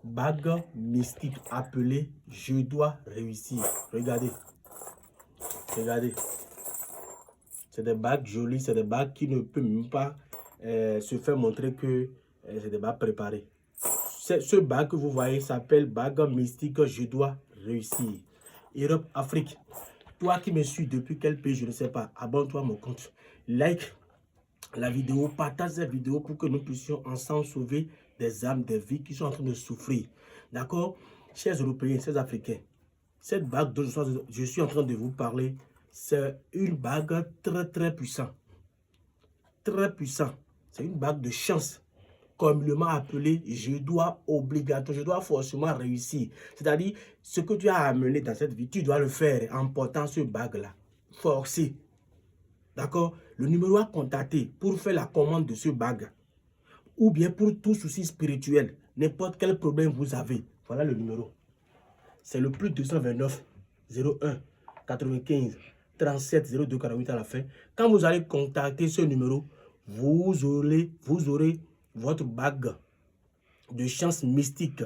bague mystique appelée je dois réussir. Regardez. Regardez. C'est des bagues jolies, c'est des bagues qui ne peuvent même pas se faire montrer que c'est des bagues préparées. Ce bague que vous voyez s'appelle bague mystique je dois réussir. Europe, Afrique. Toi qui me suis depuis quel pays, je ne sais pas. Abonne-toi à mon compte. Like la vidéo, partage cette vidéo pour que nous puissions ensemble sauver des âmes, des vies qui sont en train de souffrir. D'accord? Chers Européens, chers Africains, cette bague dont je suis en train de vous parler, c'est une bague très puissante. Très puissant. C'est une bague de chance. Comme le m'a appelé, je dois forcément réussir. C'est-à-dire, ce que tu as amené dans cette vie, tu dois le faire en portant ce bague-là. Forcé. D'accord? Le numéro à contacter pour faire la commande de ce bague. Ou bien pour tout souci spirituel. N'importe quel problème vous avez. Voilà le numéro. C'est le plus 229 01 95 37 02 48 à la fin. Quand vous allez contacter ce numéro, vous aurez votre bague de chance mystique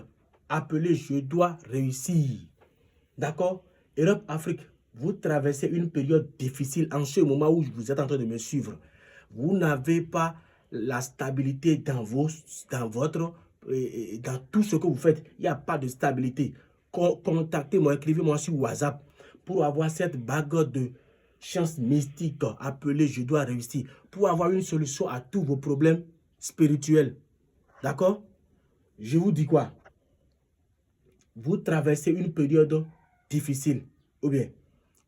appelée je dois réussir. D'accord? Europe, Afrique, vous traversez une période difficile en ce moment où vous êtes en train de me suivre. Vous n'avez pas la stabilité dans tout ce que vous faites. Il n'y a pas de stabilité. Contactez-moi, écrivez-moi sur WhatsApp pour avoir cette bague de chance mystique appelée je dois réussir, pour avoir une solution à tous vos problèmes spirituels. D'accord? Je vous dis quoi? Vous traversez une période difficile. Ou bien,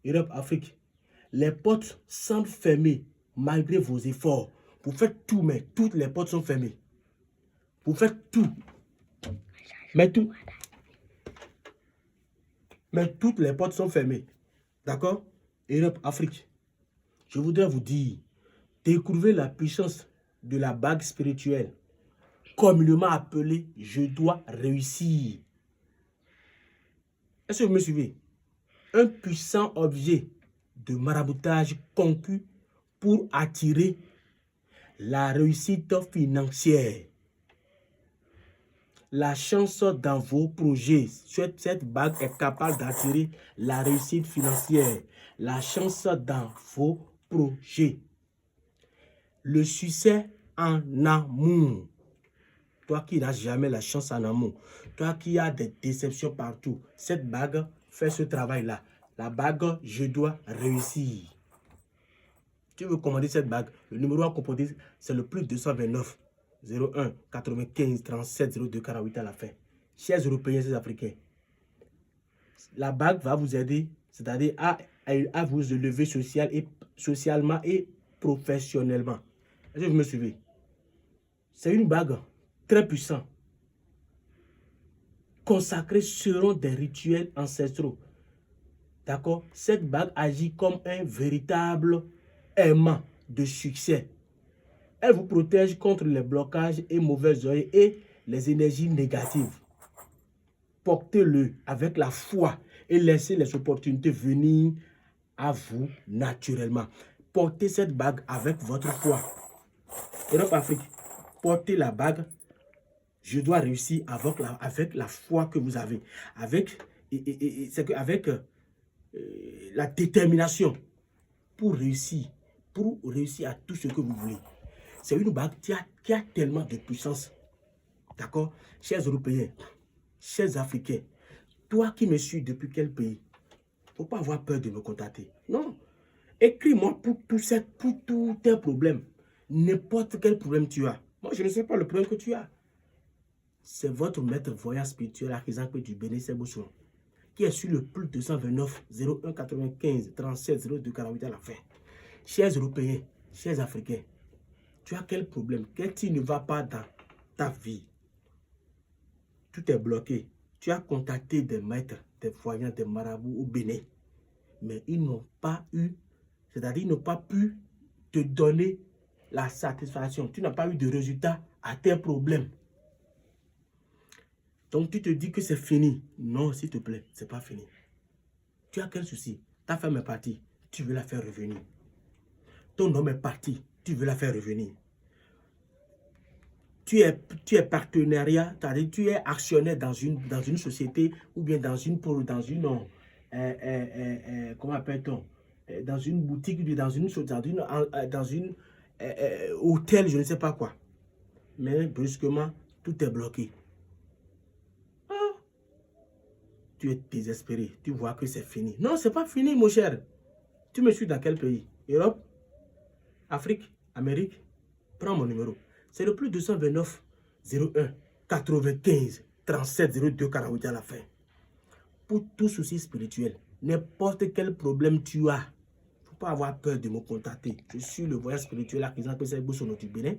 Europe, Afrique, les portes semblent fermées malgré vos efforts. Vous faites tout, mais toutes les portes sont fermées. Vous faites tout. Mais toutes les portes sont fermées. D'accord? Europe, Afrique, je voudrais vous dire, découvrez la puissance de la bague spirituelle. Comme il m'a appelé, je dois réussir. Est-ce que vous me suivez? Un puissant objet de maraboutage conçu pour attirer la réussite financière, la chance dans vos projets. Cette bague est capable d'attirer la réussite financière, la chance dans vos projets, le succès en amour. Toi qui n'as jamais la chance en amour, toi qui as des déceptions partout, cette bague fait ce travail-là. La bague, je dois réussir. Tu veux commander cette bague, le numéro à composer, c'est le plus 229 01 95 37 02 48 à la fin. Chers Européens, chers Africains, la bague va vous aider, c'est-à-dire à vous élever socialement et professionnellement. Est-ce que vous me suivez? C'est une bague très puissante, consacrée selon des rituels ancestraux. D'accord? Cette bague agit comme un véritable aimant de succès. Elle vous protège contre les blocages et mauvaises oeils et les énergies négatives. Portez-le avec la foi et laissez les opportunités venir à vous naturellement. Portez cette bague avec votre foi. Europe, Afrique, portez la bague. Je dois réussir avec la foi que vous avez. Avec la détermination pour réussir à tout ce que vous voulez. C'est une bague qui a tellement de puissance. D'accord? Chers Européens, chers Africains, toi qui me suis depuis quel pays? Il ne faut pas avoir peur de me contacter. Non. Écris-moi pour tous tes problèmes. N'importe quel problème tu as. Moi, je ne sais pas le problème que tu as. C'est votre maître voyant spirituel à Kizanpe du Bénin Seboussou, qui est sur le plus 229 01 95 37 02 48 à la fin. Chers Européens, chers Africains, tu as quel problème? Qu'est-ce qui ne va pas dans ta vie? Tout est bloqué. Tu as contacté des maîtres, des voyants, des marabouts au Bénin. Mais ils n'ont pas eu, c'est-à-dire ils n'ont pas pu te donner la satisfaction. Tu n'as pas eu de résultat à tes problèmes. Donc tu te dis que c'est fini. Non, s'il te plaît, c'est pas fini. Tu as quel souci? Ta femme est partie, tu veux la faire revenir. Ton homme est parti, tu veux la faire revenir. tu es partenariat, c'est-à-dire tu es actionnaire dans une société ou bien dans une comment appelle-t-on, dans une boutique, ou bien dans une hôtel, je ne sais pas quoi. Mais brusquement, tout est bloqué. Ah, tu es désespéré, tu vois que c'est fini. Non, c'est pas fini, mon cher. Tu me suis dans quel pays? Europe, Afrique, Amérique? Prends mon numéro. C'est le plus 229 01 95 37 02 48 à la fin. Pour tout souci spirituel, n'importe quel problème tu as, il ne faut pas avoir peur de me contacter. Je suis le voyage spirituel à Kizan du Bénin,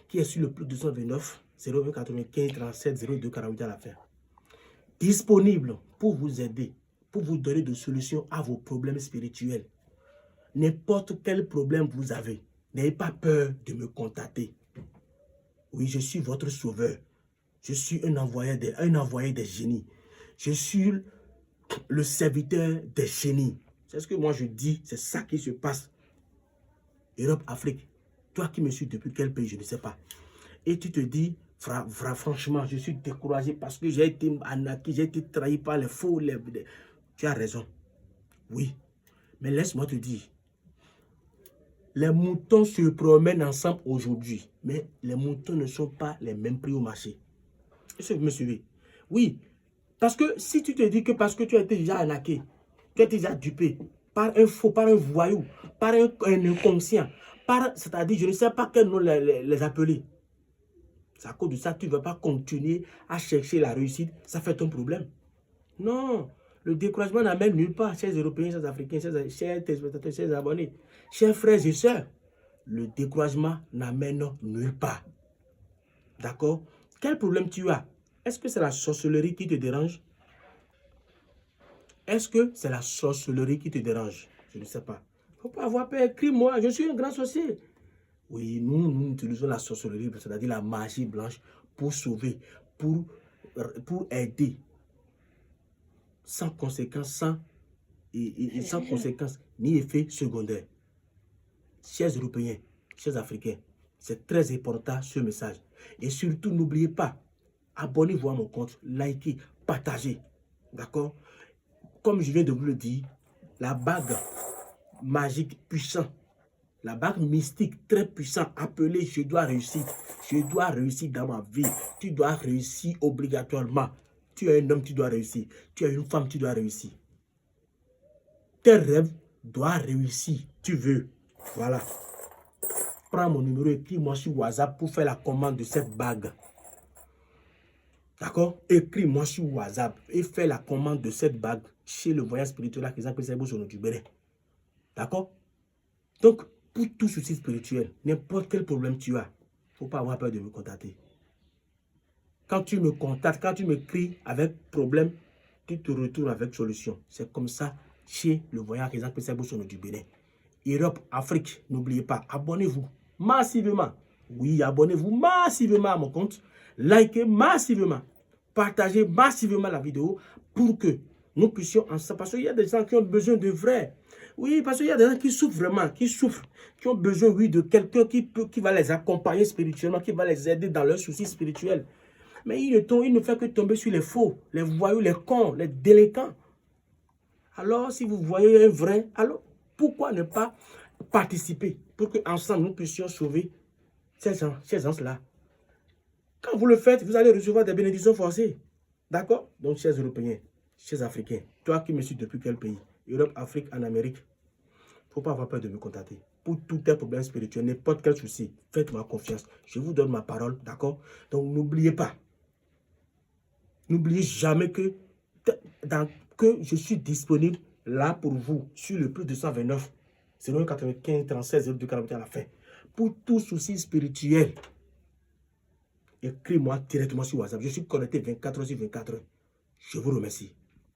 qui est sur le plus 229 01 95 37 02 48 à la fin. Disponible pour vous aider, pour vous donner des solutions à vos problèmes spirituels. N'importe quel problème vous avez, n'ayez pas peur de me contacter. Oui, je suis votre sauveur. Je suis un envoyé des génies. Je suis le serviteur des génies. C'est ce que moi je dis, c'est ça qui se passe. Europe, Afrique. Toi qui me suis depuis quel pays, je ne sais pas. Et tu te dis, franchement, je suis découragé parce que j'ai été arnaqué, j'ai été trahi par les faux. Tu as raison. Oui. Mais laisse-moi te dire, les moutons se promènent ensemble aujourd'hui, mais les moutons ne sont pas les mêmes prix au marché. Est-ce que vous me suivez? Oui, parce que si tu te dis que parce que tu as été déjà arnaqué, tu as été déjà dupé par un faux, par un voyou, par un inconscient, c'est-à-dire je ne sais pas quel nom les appeler. C'est à cause de ça que tu ne vas pas continuer à chercher la réussite, ça fait ton problème. Non, le découragement n'amène nulle part, chers Européens, chers Africains, chers téléspectateurs, chers abonnés, chers frères et sœurs. Le découragement n'amène nulle part. D'accord? Quel problème tu as? Est-ce que c'est la sorcellerie qui te dérange? Est-ce que c'est la sorcellerie qui te dérange? Je ne sais pas. Il ne faut pas avoir peur. Écris-moi, je suis un grand sorcier. Oui, nous utilisons la sorcellerie, c'est-à-dire la magie blanche, pour sauver, pour aider. Sans conséquence, sans conséquence, ni effet secondaire. Chers Européens, chers Africains, c'est très important ce message. Et surtout, n'oubliez pas, abonnez-vous à mon compte, likez, partagez. D'accord? Comme je viens de vous le dire, la bague magique puissante, la bague mystique très puissante appelée je dois réussir. Je dois réussir dans ma vie. Tu dois réussir obligatoirement. Tu es un homme, tu dois réussir. Tu es une femme, tu dois réussir. Tes rêves doivent réussir. Tu veux. Voilà. Prends mon numéro, écris-moi sur WhatsApp pour faire la commande de cette bague. D'accord? Écris-moi sur WhatsApp et fais la commande de cette bague chez le voyage spirituel à Kizan du Bénin. D'accord? Donc, pour tout souci spirituel, n'importe quel problème tu as, il ne faut pas avoir peur de me contacter. Quand tu me contactes, quand tu m'écris avec problème, tu te retournes avec solution. C'est comme ça chez le voyage Kizan du Bénin. Europe, Afrique, n'oubliez pas, abonnez-vous massivement. Oui, abonnez-vous massivement à mon compte. Likez massivement. Partagez massivement la vidéo pour que nous puissions ensemble. Parce qu'il y a des gens qui ont besoin de vrai. Oui, parce qu'il y a des gens qui souffrent vraiment, qui ont besoin, oui, de quelqu'un qui va les accompagner spirituellement, qui va les aider dans leurs soucis spirituels. Mais il ne fait que tomber sur les faux, les voyous, les cons, les délinquants. Alors, si vous voyez un vrai, alors pourquoi ne pas participer pour qu'ensemble nous puissions sauver ces gens-là? Quand vous le faites, vous allez recevoir des bénédictions forcées. D'accord? Donc, chers Européens, chers Africains, toi qui me suis depuis quel pays? Europe, Afrique, en Amérique. Il ne faut pas avoir peur de me contacter. Pour tous tes problèmes spirituels, n'importe quel souci, faites-moi confiance. Je vous donne ma parole, d'accord? Donc, n'oubliez pas. N'oubliez jamais que je suis disponible là pour vous sur le plus 229 095 36 02 48 à la fin. Pour tout souci spirituel, écris-moi directement sur WhatsApp. Je suis connecté 24 heures sur 24 heures. Je vous remercie.